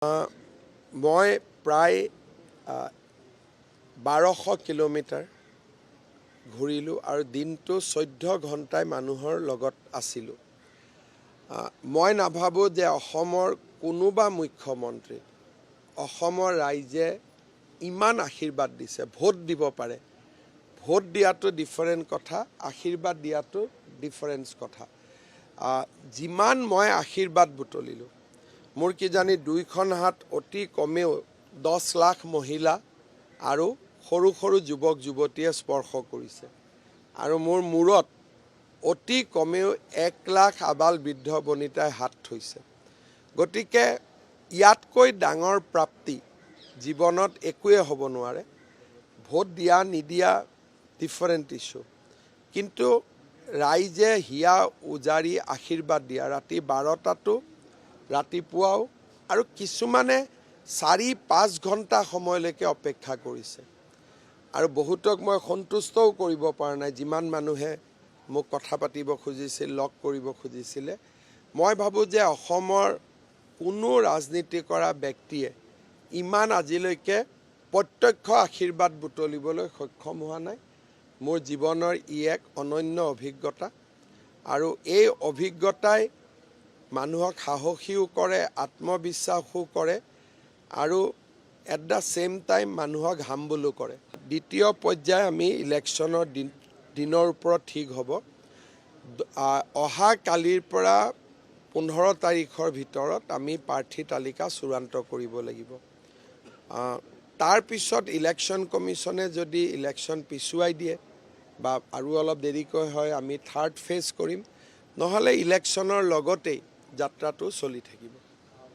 মই প্ৰায় 1200 কিলোমিটাৰ ঘূৰিলোঁ আৰু দিনটো 14 ঘণ্টাই মানুহৰ লগত আছিলোঁ। মই নাভাবোঁ যে অসমৰ কোনোবা মুখ্যমন্ত্ৰী অসমৰ ৰাইজে ইমান আশীৰ্বাদ দিছে। ভোট দিব পাৰে, ভোট দিয়াটো ডিফাৰেণ্ট কথা, আশীৰ্বাদ দিয়াটো ডিফাৰেঞ্চ কথা। যিমান মই আশীৰ্বাদ বুটলিলোঁ, মোৰ কিজানি দুইখন হাত অতি কমেও 10 লাখ মহিলা আৰু সৰু সৰু যুৱক যুৱতীয়ে স্পৰ্শ কৰিছে আৰু মোৰ মূৰত অতি কমেও 1 লাখ আবাল বৃদ্ধ বনিতাই হাত থৈছে। গতিকে ইয়াতকৈ ডাঙৰ প্ৰাপ্তি জীৱনত একোৱে হ'ব নোৱাৰে। ভোট দিয়া নিদিয়া ডিফাৰেণ্ট ইছ্যু, কিন্তু ৰাইজে হিয়া উজাৰি আশীৰ্বাদ দিয়া ৰাতি 12টাতো ৰাতিপুৱাও আৰু কিছুমানে 4-5 ঘণ্টা সময়লৈকে অপেক্ষা কৰিছে আৰু বহুতক মই সন্তুষ্টও কৰিব পৰা নাই। যিমান মানুহে মোক কথা পাতিব খুজিছিল, লগ কৰিব খুজিছিলে, মই ভাবোঁ যে অসমৰ কোনো ৰাজনীতি কৰা ব্যক্তিয়ে ইমান আজিলৈকে প্ৰত্যক্ষ আশীৰ্বাদ বুটলিবলৈ সক্ষম হোৱা নাই। মোৰ জীৱনৰ এক অনন্য অভিজ্ঞতা আৰু এই অভিজ্ঞতাই মানুহক সাহসীও কৰে, আত্মবিশ্বাসো কৰে আৰু এট দ্য ছেইম টাইম মানুহক হাম্বলো কৰে। দ্বিতীয় পৰ্যায় আমি ইলেকশ্যনৰ দিনৰ ওপৰত ঠিক হ'ব। অহা কালিৰ পৰা 15 তাৰিখৰ ভিতৰত আমি প্ৰাৰ্থী তালিকা চূড়ান্ত কৰিব লাগিব। তাৰপিছত ইলেকশ্যন কমিশ্যনে যদি ইলেকশ্যন পিছুৱাই দিয়ে বা আৰু অলপ দেৰিকৈ হয়, আমি থাৰ্ড ফেজ কৰিম, নহ'লে ইলেকশ্যনৰ লগতেই যাত্ৰাটো চলি থাকিব।